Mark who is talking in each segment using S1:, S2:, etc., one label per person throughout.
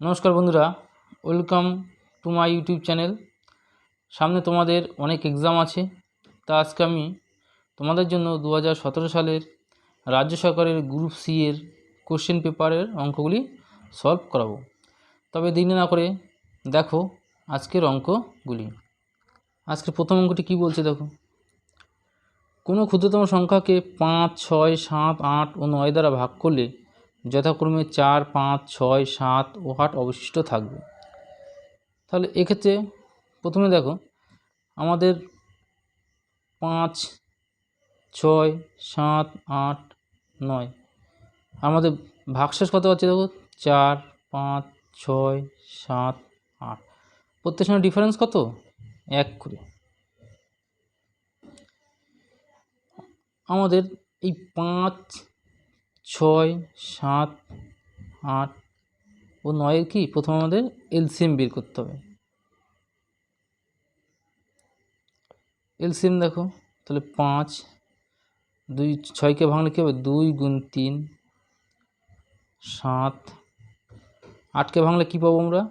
S1: নমস্কার বন্ধুরা, welcome to my YouTube channel. সামনে তোমাদের অনেক এক্সাম আছে, তা আজকে আমি তোমাদের জন্য 2017 সালের রাজ্য সরকারের গ্রুপ সি এর কোশ্চেন পেপারের অঙ্কগুলি সলভ করাবো। তবে দেরি না করে দেখো আজকের অঙ্কগুলি। আজকের প্রথম অঙ্কটি কি বলছে দেখো। কোনো ক্ষুদ্রতম সংখ্যাকে 5, 6, 7, 8 ও 9 দ্বারা ভাগ করলে যথাক্রমে 4, 5, 6, 7 ও 8 অবশিষ্ট থাকবে। তাহলে এক্ষেত্রে প্রথমে দেখো আমাদের 5, 6, 7, 8, 9 আমাদের ভাগশেষ কত হচ্ছে দেখো 4, 5, 6, 7, 8। প্রত্যেক সময় ডিফারেন্স কত 1 করে। আমাদের এই 5, 6, 7, 8 ও 9 কি প্রথমে আমাদের এলসিএম বের করতে হবে। এলসিএম দেখো তাহলে 5, 2 6কে ভাঙলে কী হবে 2 গুণ 3, 7, 8কে ভাঙলে কী পাবো আমরা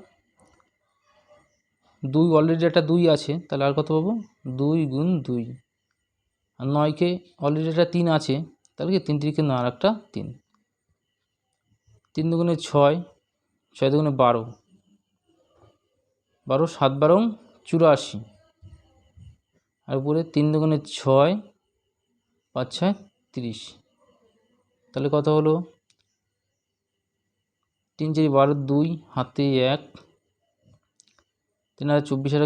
S1: 2, অলরেডি একটা 2 আছে, তাহলে আর কত পাবো 2 গুণ 2। আর 9কে অলরেডি একটা 3 আছে, তাহলে কি 3 3 আর একটা 3, 3 দুগুণে 6, 6 দুগুণে 12, 12 7 12 84, আর উপরে 3 দুগুণে 6, 5 6 30। তাহলে কত হলো 3 4 12 2 হাতে 1, 3 আর 24 আর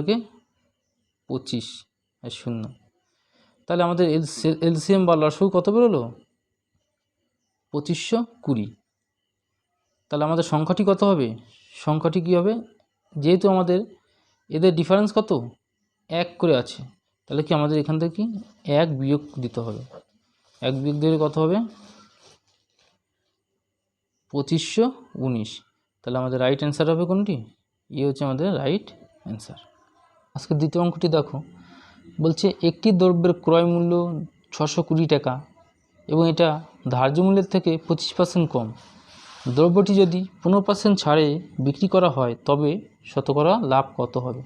S1: 25 আর 0। তাহলে আমাদের এলসিএম বা লসাগু কত বেরোলো 2520। তাহলে আমাদের সংখ্যাটি কত হবে, সংখ্যাটি কী হবে, যেহেতু আমাদের এদের ডিফারেন্স কত 1 করে আছে, তাহলে কি আমাদের এখান থেকে কি 1 বিয়োগ দিতে হবে। 1 বিয়োগ দিলে কত হবে 2519। তাহলে আমাদের রাইট অ্যান্সার হবে কোনটি, হচ্ছে আমাদের রাইট অ্যান্সার। আজকে দ্বিতীয় অঙ্কটি দেখো, বলছে একটি দ্রব্যের ক্রয় মূল্য 620 টাকা এবং এটা ধার্য মূল্যের থেকে 25% কম। দ্রব্যটি যদি 15% ছাড়ে বিক্রি করা হয় তবে শতকরা লাভ কত হবে।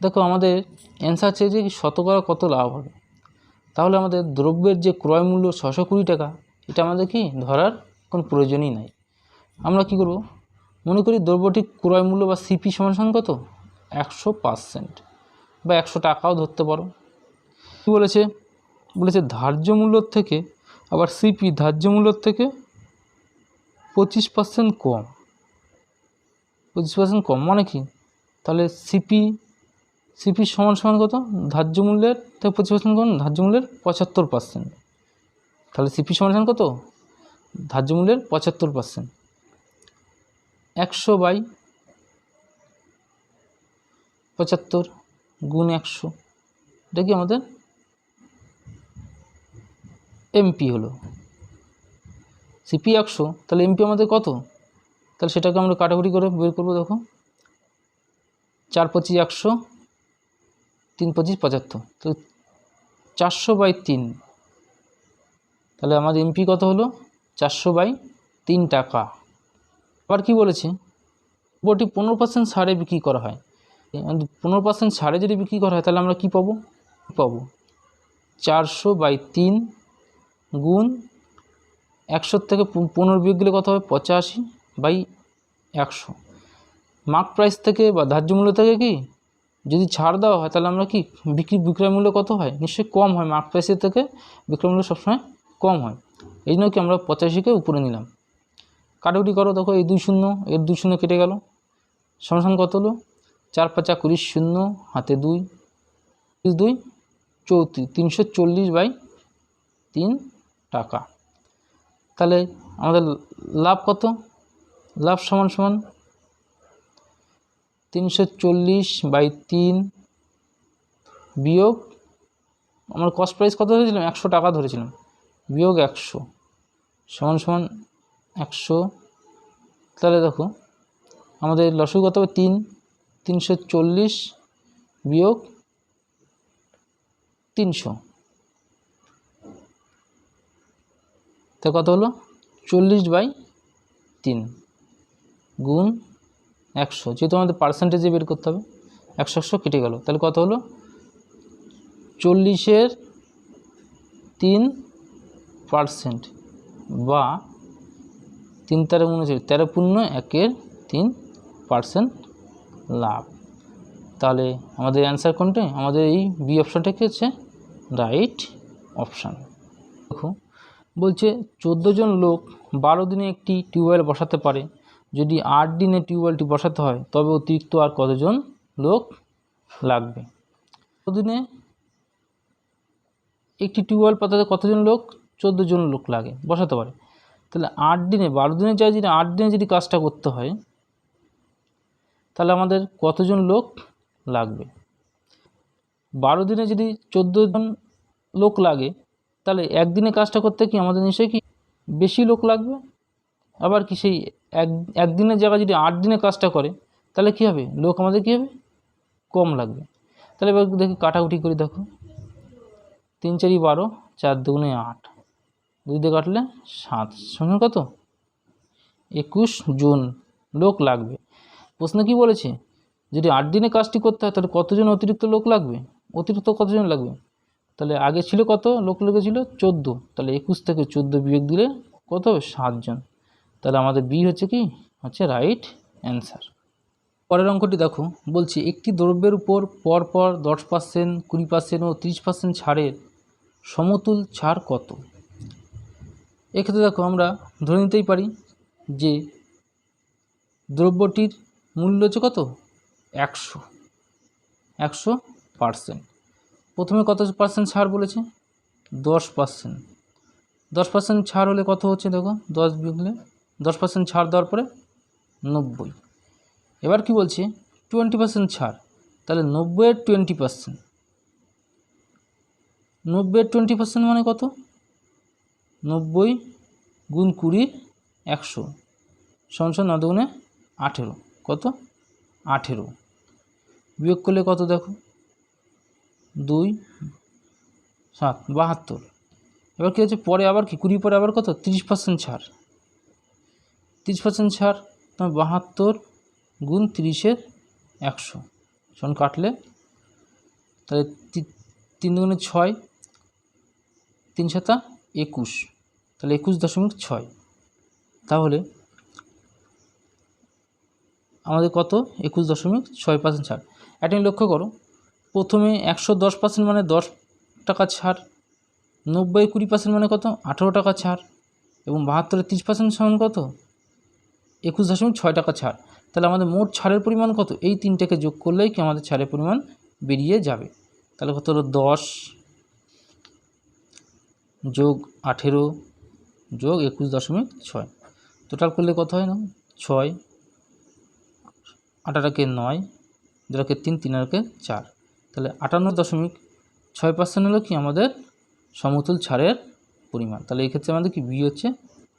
S1: দেখো আমাদের অ্যান্সার চেয়েছে যে শতকরা কত লাভ হবে। তাহলে আমাদের দ্রব্যের যে ক্রয় মূল্য 620 টাকা, এটা আমাদের কি ধরার কোনো প্রয়োজনই নাই। আমরা কি করব, মনে করি দ্রব্যটির ক্রয় মূল্য বা সিপি সমান কত 100% বা 100 টাকাও ধরতে পারো। কী বলেছে, বলেছে ধার্য মূল্যর থেকে, আবার সিপি ধার্য মূল্যর থেকে 25% কম। 25% কম মানে কি, তাহলে সিপি সমান কত ধার্য মূল্যের থেকে 25% কম, ধার্য মূল্যের 75%। তাহলে সিপি সমান কত ধার্য মূল্যের 75%। 100/75 গুণ 100, এটা কি আমাদের এমপি হলো। সিপি 100, তাহলে এমপি আমাদের কত, তাহলে সেটাকে আমরা কাটাকুটি করে বের করবো। দেখো 4 25 100, 3 25 75, তো 400/3। তাহলে আমাদের এমপি কত হলো 400/3 টাকা। আবার কি বলেছে, বটি 15% ছাড়ে বিক্রি করা হয়। 15% ছাড়ে যদি বিক্রি করা হয় তাহলে আমরা কি পাবো 400/3 গুণ 100 থেকে 15 বিয়োগ দিলে কত হবে 85/100। মার্ক প্রাইস থেকে বা ধার্য মূল্য থেকে কি যদি ছাড় দেওয়া হয় তাহলে আমরা কি বিক্রয় মূল্য কত হয়, নিশ্চয়ই কম হয়। মার্ক প্রাইসের থেকে বিক্রয় মূল্য সবসময় কম হয়, এই জন্য কি আমরা 85কে উপরে নিলাম। কাটাকুটি করো, দেখো এই 2 শূন্য এর 2 শূন্য কেটে গেল, সমান কত হলো 4 5 20, 0 হাতে 2, 2 34, 340/3 টাকা। তাহলে আমাদের লাভ কত, লাভ সমান 340/3 বিয়োগ আমার কস্ট প্রাইস কত ধরেছিলাম 100 টাকা ধরেছিলাম, বিয়োগ 100 সমান 100। তাহলে দেখো আমাদের লসাগু কত হবে 340 বিয়োগ 300, তা কত হলো 40/3 গুণ 100, যেহেতু আমাদের পার্সেন্টেজে বের করতে হবে, 100 কেটে গেল, তাহলে কত হলো 40-এর 3% বা 3 × 39, 13.1% লাভ। তাহলে আমাদের অ্যান্সার কোনটা? আমাদের এই বি অপশানটা কি হচ্ছে রাইট অপশান। দেখো বলছে 14 জন লোক 12 দিনে একটি টিউবওয়েল বসাতে পারে। যদি 8 দিনে টিউবওয়েলটি বসাতে হয় তবে অতিরিক্ত আর কতজন লোক লাগবে? 14 দিনে একটি টিউবওয়েল পাতাতে কতজন লোক? 14 জন লোক লাগে, বসাতে পারে। তাহলে 8 দিনে, 12 দিনের জায়গায় যদি 8 দিনে যদি কাজটা করতে হয় তাহলে আমাদের কতজন লোক লাগবে? 12 দিনে যদি 14 জন লোক লাগে তাহলে একদিনে কাজটা করতে কি আমাদের নিশ্চয়ই কি বেশি লোক লাগবে। আবার কি সেই একদিনের জায়গায় যদি 8 দিনে কাজটা করে তাহলে কি হবে? লোক আমাদের কী হবে? কম লাগবে। তাহলে এবার দেখি কাটাকুটি করে দেখো, 3 × 4 = 12, 4 × 2 = 8, 2 দিয়ে কাটলে 7, সমান কত? 21 জন লোক লাগবে। প্রশ্ন কি বলেছে? যদি 8 দিনে কাজটি করতে হয় তাহলে কতজন অতিরিক্ত লোক লাগবে? অতিরিক্ত কতজন লাগবে? তাহলে আগে ছিল কত লোক লেগেছিল? 14, তাহলে 21 থেকে 14 বিয়োগ দিলে কত হবে? 7 জন। তাহলে আমাদের বি হচ্ছে কি হচ্ছে রাইট অ্যান্সার। পরের অঙ্কটি দেখো, বলছি একটি দ্রব্যের উপর পরপর 10%, 20% ও 30% ছাড়ের সমতুল ছাড় কত? এক্ষেত্রে দেখো আমরা ধরে নিতেই পারি যে দ্রব্যটির মূল্য হচ্ছে কত? 100%। প্রথমে কত পার্সেন্ট ছাড় বলেছে? 10%। 10% ছাড় হলে কত হচ্ছে দেখো, 10 বিয়োগলে 10% ছাড় দেওয়ার পরে 90। এবার কি বলছে? 20% ছাড়, তাহলে 90-এর 20%। 90-এর 20% মানে কত? 90 × 20 = 100 সমান 9 × 18, কত? 18। বিয়োগ করলে কত দেখো? 2 7 72। এবার কী হচ্ছে? পরে আবার কি 20 পরে আবার কত? 30% ছাড়। 30% ছাড় তোমার 72 × 30-এর 100 সমান কাটলে তাহলে 3 × 6, 3 × 7 = 21, তাহলে 21.6। তাহলে আমাদের কত? 21.6% ছাড়। এটা লক্ষ্য করো, প্রথমে 110% মানে 10 টাকা ছাড়, 90-এ 20% মানে কত? 18 টাকা ছাড়, এবং 72-এ 30% সমান কত? 21.6 টাকা ছাড়। তাহলে আমাদের মোট ছাড়ের পরিমাণ কত? এই তিনটাকে যোগ করলেই কি আমাদের ছাড়ের পরিমাণ বেরিয়ে যাবে। তাহলে কত হলো? 10 যোগ 18 যোগ 21.6, টোটাল করলে কত হয় না? 6, 8 9, 2 3, 3 4, তাহলে 58.6% হলো কি আমাদের সমতুল ছাড়ের পরিমাণ। তাহলে এই ক্ষেত্রে আমাদের কি বি হচ্ছে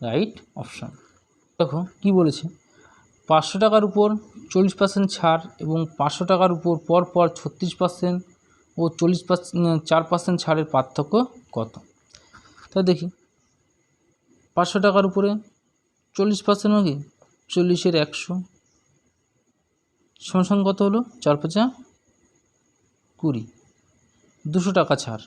S1: রাইট অপশান। দেখো কি বলেছে, 500 টাকার উপর 40% ছাড় এবং 500 টাকার উপর পরপর 36% ও 4% ছাড়ের পার্থক্য কত? তাহলে দেখি 500 টাকার উপরে 40% মানে কি 40-এর 100 সমান কত হলো? 4 × 5 = 20, 200 টাকা ছাড়।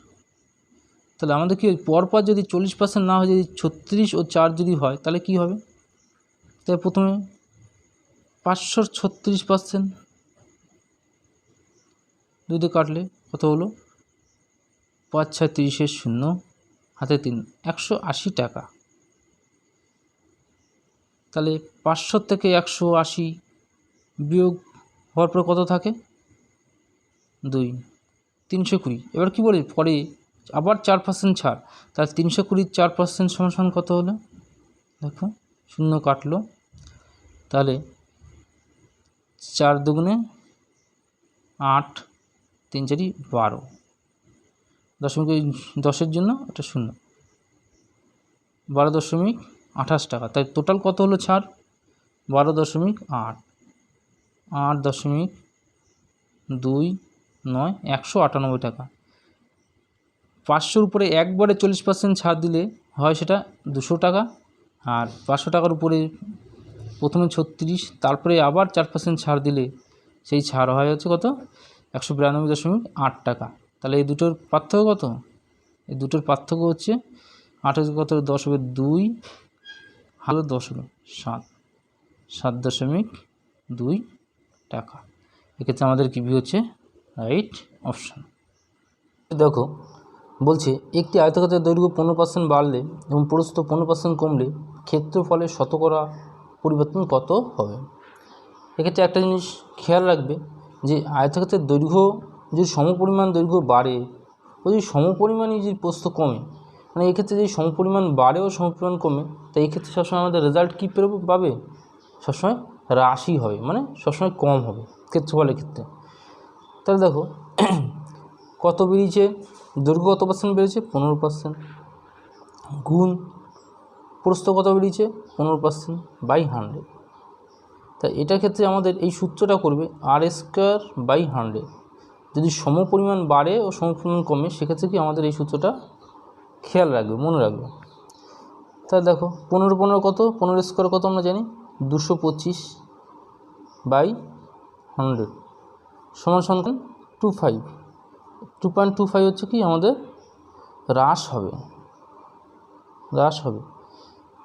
S1: তাহলে আমাদের কি পরপর যদি 40% না হয়, যদি 36 ও 4 যদি হয় তাহলে কি হবে? তাই প্রথমে 500-র 36%, 2 দিয়ে কাটলে কত হলো? 5 × 6 = 30-এর 0, হাতে 3, 180 টাকা। তাহলে 500 থেকে 180 বিয়োগ হওয়ার পর কত থাকে? 2, 320। এবার কি বলে? পরে আবার 4% ছাড়, তাহলে 320-র 4% সমান কত হলো? দেখো 0 কাটলো, তাহলে 4 × 2 = 8, 3 × 4 = 12, দশমিক 10-এর জন্য এটা 0, 12.28 টাকা। তাই টোটাল কত হলো ছাড়? 12.8, 8.29, 198 টাকা। 500-র উপরে একবারে 40% ছাড় দিলে হয় সেটা 200 টাকা, আর 500 টাকার উপরে প্রথমে 36, তারপরে আবার 4% ছাড় দিলে সেই ছাড় হয় হচ্ছে কত 192.8 টাকা। তাহলে এই দুটোর পার্থক্য কত? এই দুটোর পার্থক্য হচ্ছে 8 কত 10 হবে 2, হলো 10 হলো 7.2 টাকা। এক্ষেত্রে আমাদের কি বি হচ্ছে রাইট অপশান। দেখো বলছে একটি আয়তক্ষেত্রের দৈর্ঘ্য 15% বাড়লে এবং প্রস্থ 15% কমলে ক্ষেত্রফলের শতকরা পরিবর্তন কত হবে? এক্ষেত্রে একটা জিনিস খেয়াল রাখবে যে আয়তক্ষেত্রের দৈর্ঘ্য যদি সমপরিমাণ দৈর্ঘ্য বাড়ে ও যদি সমপরিমাণই যদি প্রস্থ কমে, মানে এক্ষেত্রে যদি সমপরিমাণ বাড়ে ও সমপরিমাণ কমে, তাই এক্ষেত্রে সবসময় আমাদের রেজাল্ট কী পাবে? সবসময় রাশি হবে, মানে সবসময় কম হবে ক্ষেত্রফলের ক্ষেত্রে। তাহলে দেখো কত বেরিয়েছে, দৈর্ঘ্য কত পার্সেন্ট বেড়েছে 15%, গুণ প্রস্থ কত বেরিয়েছে 15% বাই 100। তাই এটার ক্ষেত্রে আমাদের এই সূত্রটা করবে r²/100। যদি সমপরিমাণ বাড়ে ও সমপরিমাণ কমে সেক্ষেত্রে কি আমাদের এই সূত্রটা খেয়াল রাখবে, মনে রাখবে। তাহলে দেখো 15 কত, 15² কত আমরা জানি 225/100 সমান 25। 2.25 হচ্ছে কি আমাদের হ্রাস হবে।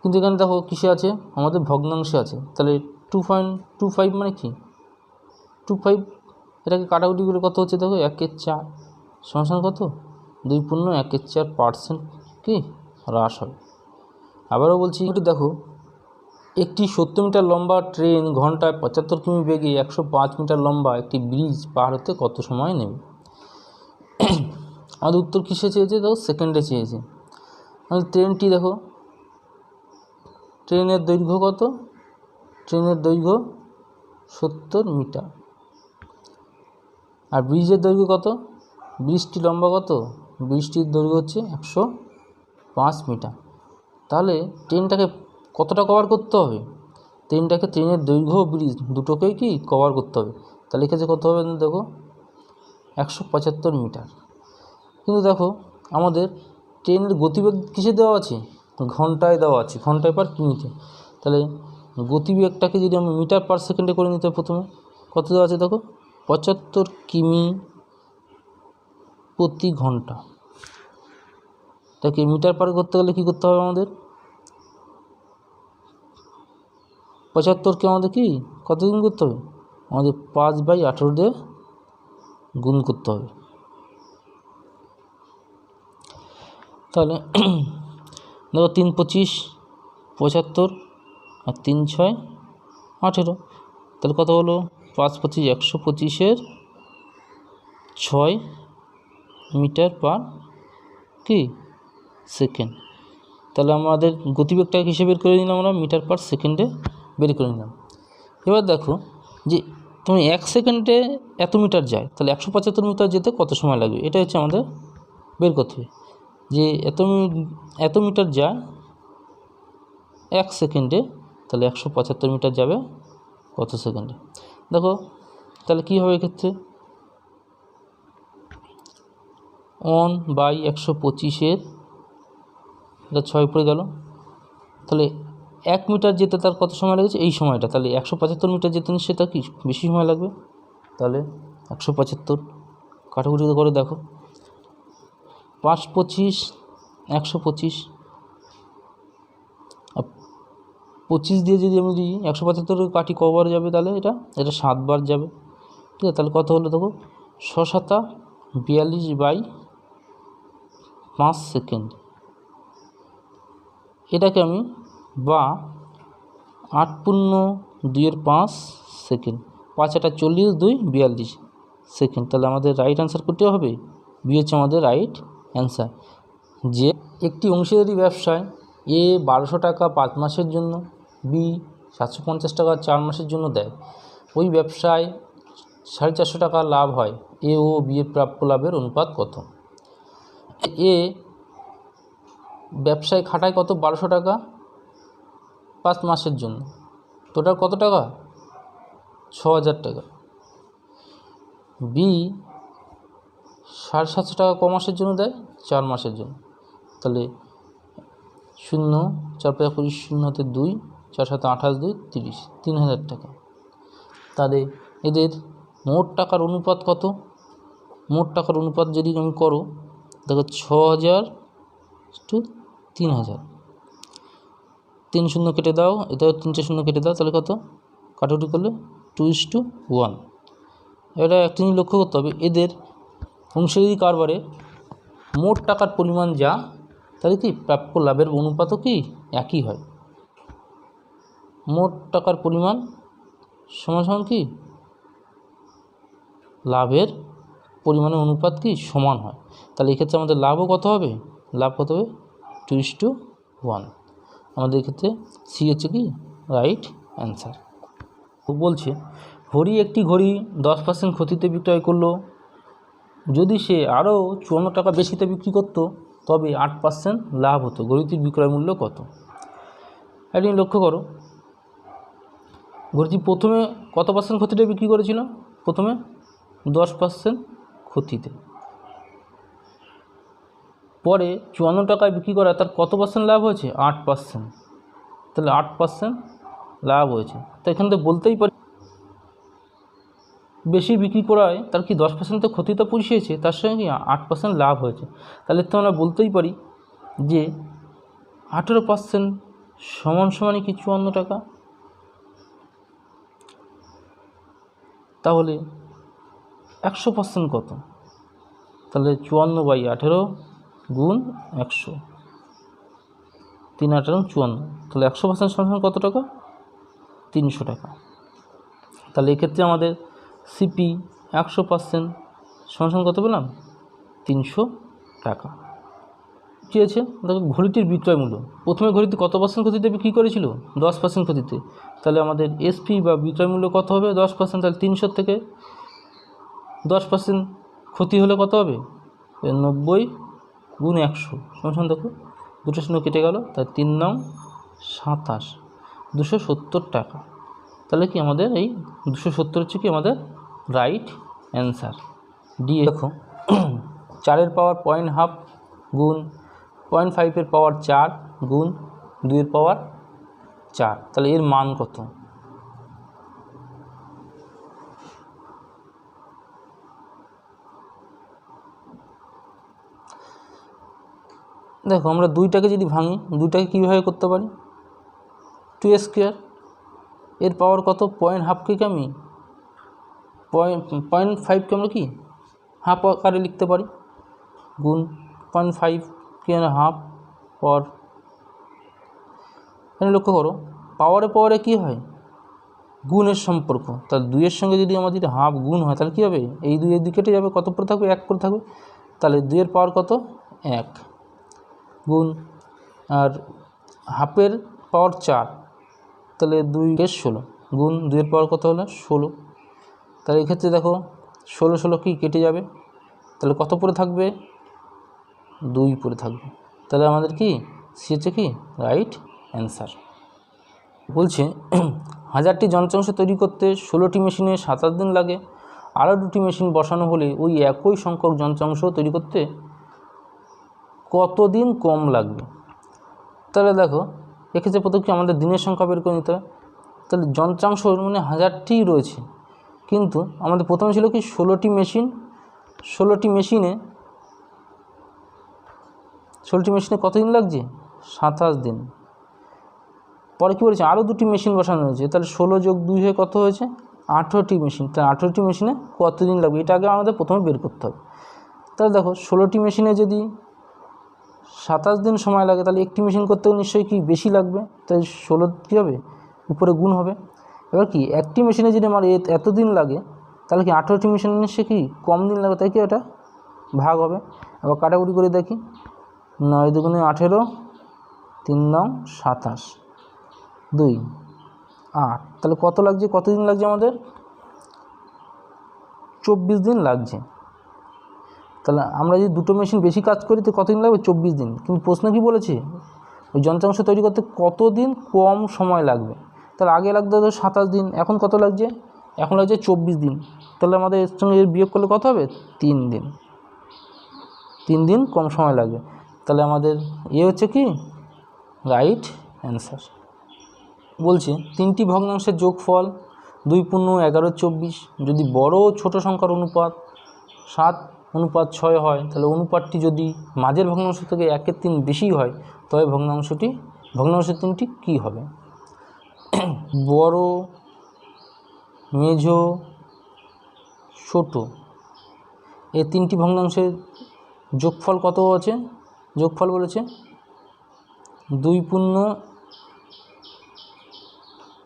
S1: কিন্তু এখানে দেখো কিসে আছে, আমাদের ভগ্নাংশে আছে। তাহলে 2.25 মানে কি 25, এটাকে কাটাকুটি করে কত হচ্ছে দেখো 1/4 সমান কত 2.1/4% কি হ্রাস হবে। আবারও বলছি একটু দেখো, একটি 70 মিটার লম্বা ট্রেন ঘন্টায় 75 কিমি বেগে 105 মিটার লম্বা একটি ব্রিজ পার হতে কত সময় নেবে? আমাদের উত্তর কিসে চেয়েছে দেখো, সেকেন্ডে চেয়েছে। আমাদের ট্রেনটি দেখো, ট্রেনের দৈর্ঘ্য কত, ট্রেনের দৈর্ঘ্য 70 মিটার, আর ব্রিজের দৈর্ঘ্য কত, ব্রিজটি লম্বা কত, ব্রিজটির দৈর্ঘ্য হচ্ছে 105 মিটার। তাহলে ট্রেনটাকে কতটা কভার করতে হবে? ট্রেনের দৈর্ঘ্য ব্রিজ দুটোকেই কি কভার করতে হবে। তাহলে এক্ষেত্রে কত হবে দেখো 175 মিটার। কিন্তু দেখো আমাদের ট্রেনের গতিবেগ কিসে দেওয়া আছে, ঘন্টায় দেওয়া আছে, ঘন্টায় পার কিমিতে। তাহলে গতিবেগটাকে যদি আমি মিটার পার সেকেন্ডে করে নিতে, প্রথমে কত দেওয়া আছে দেখো 75 কিমি প্রতি ঘন্টা। তাকে মিটার পার করতে গেলে কী করতে হবে, আমাদের 75কে আমাদের কি কত গুণ করতে হবে, আমাদের 5/18 দিয়ে গুণ করতে হবে। তাহলে দেখো 3×25 75 আর 3×6 18। তাহলে কত হলো 5×25 125-এর 6 মিটার পার কি সেকেন্ড। তাহলে আমাদের গতিবেগটা হিসেবে বের করে নিলাম, আমরা মিটার পার সেকেন্ডে বের করে নিলাম। এবার দেখো যে তুমি 1 সেকেন্ডে এত মিটার যায়, তাহলে 175 মিটার যেতে কত সময় লাগবে, এটা হচ্ছে আমাদের বের করতে হবে। যে এত মিটার যায় 1 সেকেন্ডে, তাহলে 175 মিটার যাবে কত সেকেন্ডে। দেখো তাহলে কী হবে এক্ষেত্রে 1/125-এর 6 পড়ে গেল। তাহলে 1 মিটার যেতে তার কত সময় লেগেছে এই সময়টা, তাহলে 175 মিটার যেতে নিশ্চয়ই তার কি বেশি সময় লাগবে। তাহলে 175 কাটাকুটি করে দেখো 5×25 125, আর 25 দিয়ে যদি আমি 175 কাটি কবার যাবে, তাহলে এটা 7 বার যাবে। ঠিক আছে, তাহলে কত হলো দেখো 6×7 42/5 সেকেন্ড। এটাকে আমি বা 8×2=5 সেকেন্ড, 5×8 40, 2 42 সেকেন্ড। তাহলে আমাদের রাইট অ্যান্সার করতে হবে বি হচ্ছে আমাদের রাইট অ্যান্সার। যে একটি অংশীদারি ব্যবসায় এ 1200 টাকা 5 মাসের জন্য, বি 750 টাকা 4 মাসের জন্য দেয়, ওই ব্যবসায় 450 টাকা লাভ হয়, এ ও বি এর প্রাপ্য লাভের অনুপাত কত? এ ব্যবসায় খাটায় কত 1200 টাকা 5 মাসের জন্য, টোটাল কত টাকা 6000 টাকা। বি 750 টাকা ক মাসের জন্য দেয় 4 মাসের জন্য, তাহলে 0 4×5 20 0 হাতে 2 4 7 28 2 30, 3000 টাকা। তাহলে এদের মোট টাকার অনুপাত কত? মোট টাকার অনুপাত যদি আমি করো, দেখো 6000 টু 3000, 3 শূন্য কেটে দাও, এটাও 3টে শূন্য কেটে দাও, তাহলে কত? কাটাকুটি করলে 2:1। এটা একটা জিনিস লক্ষ্য করতে হবে, এদের অংশীদারি কারবারে মোট টাকার পরিমাণ যা, তাহলে কি প্রাপ্য লাভের অনুপাতও কি একই হয়। মোট টাকার পরিমাণ সমান সমান কি লাভের পরিমাণের অনুপাত কি সমান হয়। তাহলে এক্ষেত্রে আমাদের লাভও কত হবে? লাভ কত হবে? 2:1। আমাদের এক্ষেত্রে সি হচ্ছে কি রাইট অ্যান্সার। বলছে হরি একটি ঘড়ি 10% ক্ষতিতে বিক্রয় করলো, যদি সে আরও 54 টাকা বেশিতে বিক্রি করত তবে 8% লাভ হতো। ঘড়িটির বিক্রয় মূল্য কত? একটি লক্ষ্য করো, ঘড়িটি প্রথমে কত পার্সেন্ট ক্ষতিতে বিক্রি করেছিল? প্রথমে 10% ক্ষতিতে, পরে 54 টাকায় বিক্রি করা, তার কত পার্সেন্ট লাভ হয়েছে? 8%। তাহলে 8% লাভ হয়েছে। তো এখান থেকে বলতেই পারি বেশি বিক্রি করায় তার কি 10% তো ক্ষতিতে পুষিয়েছে, তার সঙ্গে কি 8% লাভ হয়েছে। তাহলে তো আমরা বলতেই পারি যে 18% সমানই কি 54 টাকা। তাহলে 100% কত? তাহলে 54/18 গুণ 100, 3 8 54। তাহলে 100% সমান কত টাকা? 300 টাকা। তাহলে এক্ষেত্রে আমাদের সিপি 100% সমান কত পেলাম? 300 টাকা। কী আছে? দেখো ঘড়িটির বিক্রয় মূল্য, প্রথমে ঘড়িটি কত পার্সেন্ট ক্ষতিতে বিক্রি করেছিল? 10% ক্ষতিতে। তাহলে আমাদের এসপি বা বিক্রয় মূল্য কত হবে? 10%। তাহলে 300 থেকে 10% ক্ষতি হলে কত হবে? 90 গুণ 100 সমান দেখো 2টো শূন্য কেটে গেল, তাই 3 9 27, 270 টাকা। তাহলে কি আমাদের এই 270 হচ্ছে কি আমাদের রাইট অ্যান্সার। ডি। দেখো 4-এর পাওয়ার 0.5 গুণ 0.5-এর পাওয়ার 4 গুণ 2-এর পাওয়ার 4, তাহলে এর মান কত? দেখো আমরা 2টাকে যদি ভাঙি, 2টাকে কীভাবে করতে পারি? 2² এর পাওয়ার কত? 0.5কে আমি 0.5কে আমরা কি হাফ আকারে লিখতে পারি, গুণ 0.5কে হাফ পর। এখানে লক্ষ্য করো পাওয়ারে কী হয়? গুণের সম্পর্ক। তাহলে 2-এর সঙ্গে যদি আমাদের হাফ গুণ হয় তাহলে কী হবে? এই 2 এই 2 কেটে যাবে, কত পরে থাকবে? 1 করে থাকবে। তাহলে 2-এর পাওয়ার কত? 1 গুণ, আর হাফের পাওয়ার 4, তাহলে 2 16 গুণ 2-এর পাওয়ার কত হলো? 16। তাহলে এক্ষেত্রে দেখো 16 16 কি কেটে যাবে, তাহলে কত পরে থাকবে? 2 পরে থাকবে। তাহলে আমাদের কি সি হচ্ছে কি রাইট অ্যান্সার। বলছে 1000টি যন্ত্রাংশ তৈরি করতে 16টি মেশিনে 27 দিন লাগে, আরও 2টি মেশিন বসানো হলে ওই একই সংখ্যক যন্ত্রাংশ তৈরি করতে কত দিন কম লাগবে? তাহলে দেখো এক্ষেত্রে প্রথম কি আমাদের দিনের সংখ্যা বের করে নিতে হবে। তাহলে যন্ত্রাংশ মানে 1000টি রয়েছে, কিন্তু আমাদের প্রথমে ছিল কি 16টি মেশিন, 16টি মেশিনে কত দিন লাগছে? 27 দিন। পরে কী বলেছে? আরও 2টি মেশিন বসানো হয়েছে, তাহলে 16 যোগ 2 হয়ে কত হয়েছে? 18টি মেশিন। তাহলে 18টি মেশিনে কত দিন লাগবে এটা আগে আমাদের প্রথমে বের করতে হবে। তাহলে দেখো 16টি মেশিনে যদি 27 দিন সময় লাগে, তাহলে একটি মেশিন করতে নিশ্চয়ই কি বেশি লাগবে, তাই 16 কী হবে? উপরে গুণ হবে। এবার কি একটি মেশিনে যদি আমার এত দিন লাগে, তাহলে কি 18টি মেশিনে নিশ্চয়ই কি কম দিন লাগে, তাই কি এটা ভাগ হবে। এবার কাটাকুটি করে দেখি, 9 দুগুণে 18, 3 9 27, 2 8, তাহলে কত লাগছে? কত দিন লাগছে আমাদের? 24 দিন লাগছে। তাহলে আমরা যদি 2টো মেশিন বেশি কাজ করি তো কত দিন লাগবে? 24 দিন। কিন্তু প্রশ্ন কি বলেছে? ওই যন্ত্রাংশ তৈরি করতে কত দিন কম সময় লাগবে। তাহলে আগে লাগতো 27 দিন, এখন কত লাগছে? এখন লাগছে 24 দিন। তাহলে আমাদের এর সঙ্গে এর বিয়োগ করলে কত হবে? 3 দিন। 3 দিন কম সময় লাগবে। তাহলে আমাদের হচ্ছে কি রাইট অ্যান্সার। বলছে তিনটি ভগ্নাংশের যোগফল 2 পূর্ণ 11 24। যদি বড় ও ছোট সংখ্যার অনুপাত 7:6 হয়, তাহলে অনুপাতটি যদি মাঝের ভগ্নাংশ থেকে 1/3 বেশি হয়, তবে ভগ্নাংশের তিনটি কী হবে? বড়, মেঝো, ছোট, এই তিনটি ভগ্নাংশের যোগফল কত আছে? যোগফল বলেছে 2 পূর্ণ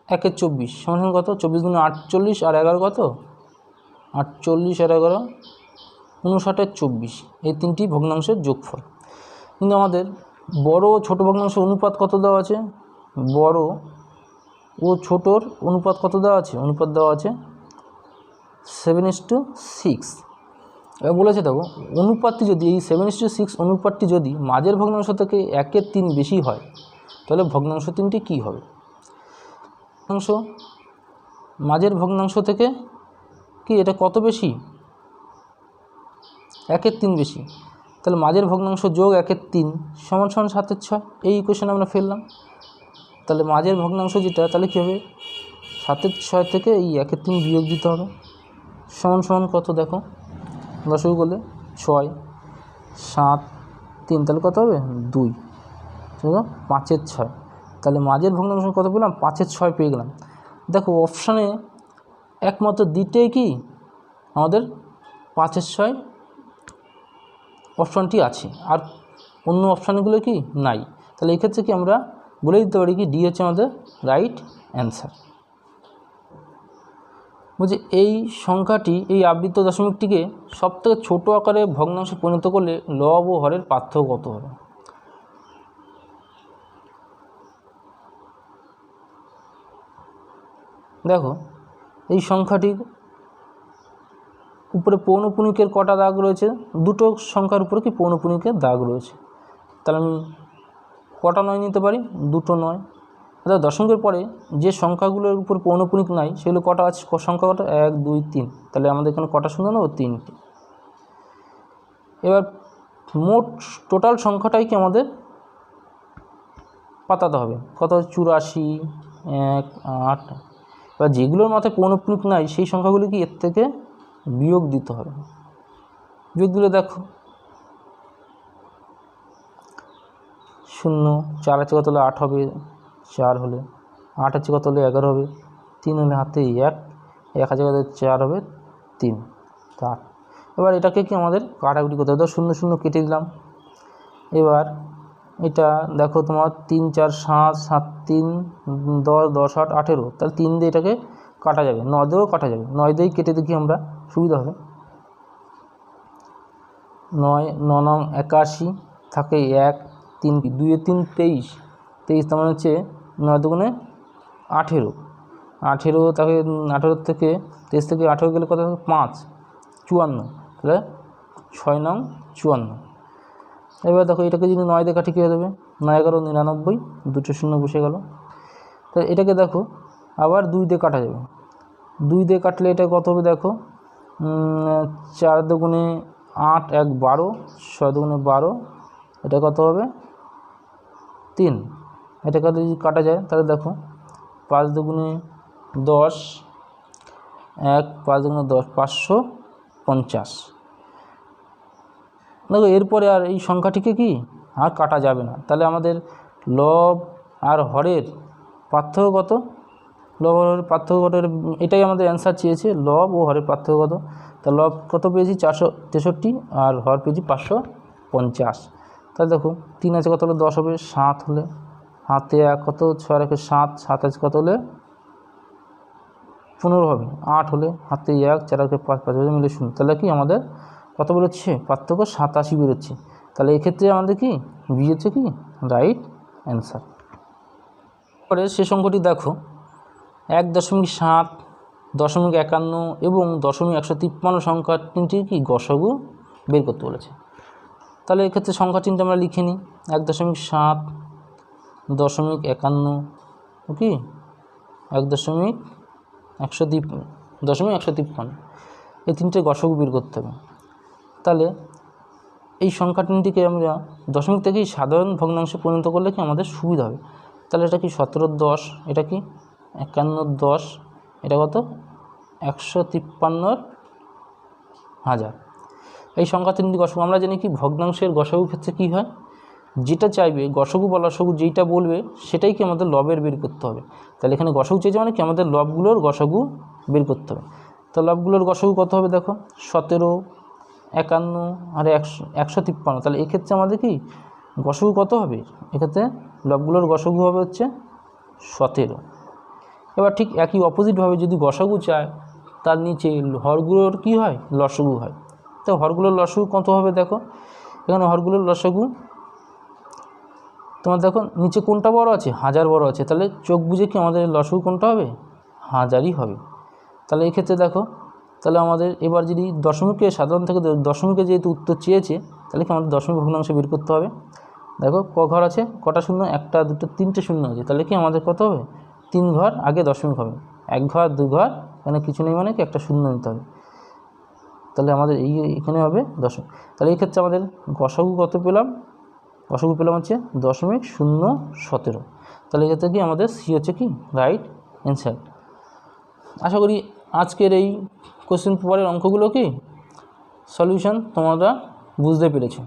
S1: 1/24 সমান কত? 24 গুণ 48 আর 11 কত? 48 আর 11 59/24। এই তিনটি ভগ্নাংশের যোগফল। কিন্তু আমাদের বড় ও ছোট ভগ্নাংশের অনুপাত কত দেওয়া আছে? বড় ও ছোটোর অনুপাত কত দেওয়া আছে? অনুপাত দেওয়া আছে 7:6। এবার বলেছে দেখো, অনুপাতটি যদি এই 7:6 অনুপাতটি যদি মাঝের ভগ্নাংশ থেকে 1/3 বেশি হয়, তাহলে ভগ্নাংশ তিনটি কী হবে? মাঝের ভগ্নাংশ থেকে কি এটা কত বেশি? 1/3 বেশি। তাহলে মাঝের ভগ্নাংশ যোগ 1/3 সমান 7/6। এই ইকুয়েশন আমরা ফেললাম। তাহলে মাঝের ভগ্নাংশ যেটা, তাহলে কী হবে? 7/6 থেকে এই 1/3 বিয়োগ দিতে হবে। সমান কত দেখো, লসাগু করলে 6 7 3, তাহলে কত হবে? 2। চলো 5/6। তাহলে মাঝের ভগ্নাংশ কত পেলাম? 5/6 পেয়ে গেলাম। দেখো অপশানে একমাত্র দ্বিতীয় কি আমাদের 5/6 অপশানটি আছে, আর অন্য অপশানগুলো কি নাই। তাহলে এই ক্ষেত্রে কি আমরা বলে দিতে পারি কি ডি হচ্ছে আমাদের রাইট অ্যান্সার। বলছি এই সংখ্যাটি, এই আবৃত্ত দশমিকটিকে সবথেকে ছোট আকারে ভগ্নাংশে পরিণত করলে লব ও হরের পার্থক্য কত হবে? দেখো এই সংখ্যাটির উপরে পৌনঃপুনিকের কটা দাগ রয়েছে? দুটো সংখ্যার উপরে কি পৌনঃপুনিকের দাগ রয়েছে। তাহলে আমি কটা নয় নিতে পারি? দুটো নয়। অর্থাৎ দশমিকের পরে যে সংখ্যাগুলোর উপর পৌনঃপুনিক নাই সেগুলো কটা আছে? সংখ্যা কটা? 1 2 3। তাহলে আমাদের এখানে কটা শূন্য নেব? 3টে। এবার মোট টোটাল সংখ্যাটাই কি আমাদের পাতাতে হবে। কত? 84 1 8। এবার যেগুলোর মাথায় পৌনঃপুনিক নাই সেই সংখ্যাগুলি কি এর থেকে বিয়োগ দিতে হবে। বিয়োগ দিলে দেখো 0 4 আছে কত হলে 8 হবে, 4 হলে 8 আছে কত হলে 11 হবে, 3 হলে হাতে 1 আছে কত 4 হবে 3 8। এবার এটাকে কি আমাদের কাটাকুটি করতে হবে। 0 0 কেটে দিলাম। এবার এটা দেখো তোমার 3 4 7 7 3 10 10 8 18। তাহলে 3 দিয়ে এটাকে কাটা যাবে, 9 দিয়েও কাটা যাবে। 9 দিয়েই কেটে দেখি আমরা, সুবিধা হবে। 9 9 81 থাকে 1 3 2 3 23 23, তার মানে হচ্ছে 9 দুগুণে 18 18 তাকে 18 থেকে 23 থেকে 18 গেলে কত? 5 54। তাহলে 6 9 54। এবার দেখো এটাকে যদি 9 দিয়ে কাটি কী হয়ে যাবে? 9 11 99, দুটো শূন্য বসে গেল। তাহলে এটাকে দেখো আবার 2 দিয়ে কাটা যাবে। 2 দিয়ে কাটলে এটা কত হবে? দেখো 4 দুগুণে 8 1 12 6 দুগুণে 12, এটা কত হবে? 3। এটা যদি কাটা যায় তাহলে দেখো 5 দুগুণে 10 1 5 দুগুণে 10 550। দেখো এরপরে আর এই সংখ্যাটিকে কি আর কাটা যাবে না। তাহলে আমাদের লব আর হরের পার্থক্য কত? লব ও হরের পার্থক্য কত? এটাই আমাদের অ্যান্সার চেয়েছে, লব ও হরের পার্থক্য কত। তা লব কত পেয়েছি? 463 আর হর পেয়েছি 550। তাহলে দেখো 3 আছে কত হলে 10 হবে, 7 হলে হাতে 1 কত 6 রেখে 7 7 আছে কত হলে 15 হবে, 8 হলে হাতে 1 4 রেখে 5 5 মিলে 0। তাহলে কি আমাদের কত বেরোচ্ছে? পার্থক্য 87 বেরোচ্ছে। তাহলে এক্ষেত্রে আমাদের কি বি হচ্ছে কি রাইট অ্যান্সার। পরে সে সংখ্যাটি দেখো 1.7 0.51 এবং 0.153 সংখ্যা তিনটির কি গসাগু বের করতে বলেছে। তাহলে এক্ষেত্রে সংখ্যা চিহ্নটা আমরা লিখে নিই। 1.7 0.51 কি 1.153 এই তিনটে গসাগু বের করতে হবে। তাহলে এই সংখ্যা তিনটিকে আমরা দশমিক থেকেই সাধারণ ভগ্নাংশে পরিণত করলে কি আমাদের সুবিধা হবে। তাহলে এটা কি 17-10, এটা কি 51-10, এটা কত 153,000। এই সংখ্যা তিনটি গসাগু। আমরা জানি কি ভগ্নাংশের গসাগু ক্ষেত্রে কী হয়, যেটা চাইবে গসাগু বা লসাগু যেইটা বলবে সেটাই কি আমাদের লবের বের করতে হবে। তাহলে এখানে গসাগু চেয়েছে মানে কি আমাদের লবগুলোর গসাগু বের করতে হবে। তো লবগুলোর গসাগু কত হবে দেখো, 17, 51 আর 153। তাহলে এক্ষেত্রে আমাদের কি গসাগু কত হবে, এক্ষেত্রে লবগুলোর গসাগু হবে হচ্ছে 17। এবার ঠিক একই অপোজিটভাবে যদি গসাগু চায় তার নিচে হরগুলোর কি হয়, লসাগু হয়। তো হরগুলোর লসাগু কত হবে দেখো, এখানে হরগুলোর লসাগু তোমার দেখো নিচে কোনটা বড় আছে, 1000 বড় আছে, তাহলে চোখ বুঝে কি আমাদের লসাগু কোনটা হবে, 1000ই হবে। তাহলে এই ক্ষেত্রে দেখো, তাহলে আমাদের এবার যদি দশমিকে সাধারণ থেকে দশমিকে যেহেতু উত্তর চেয়েছে, তাহলে কি আমাদের দশমিক ভগ্নাংশ বের করতে হবে। দেখো ক ঘর আছে, কটা শূন্য, 1, 2, 3টে শূন্য আছে, তাহলে কি আমাদের কত হবে 3 ঘর আগে দশমিক হবে, 1 ঘর 2 ঘর, এখানে কিছু নেই মানে কি একটা শূন্য নিতে হবে। তাহলে আমাদের এখানে হবে দশমিক। তাহলে এই ক্ষেত্রে আমাদের গসাগু কত পেলাম, গসাগু পেলাম হচ্ছে 0.017। তাহলে এক্ষেত্রে কি আমাদের সি হচ্ছে কি রাইট অ্যান্সার। আশা করি আজকের এই কোশ্চেন পেপারের অঙ্কগুলো কি সলিউশন তোমরা বুঝতে পেরেছো।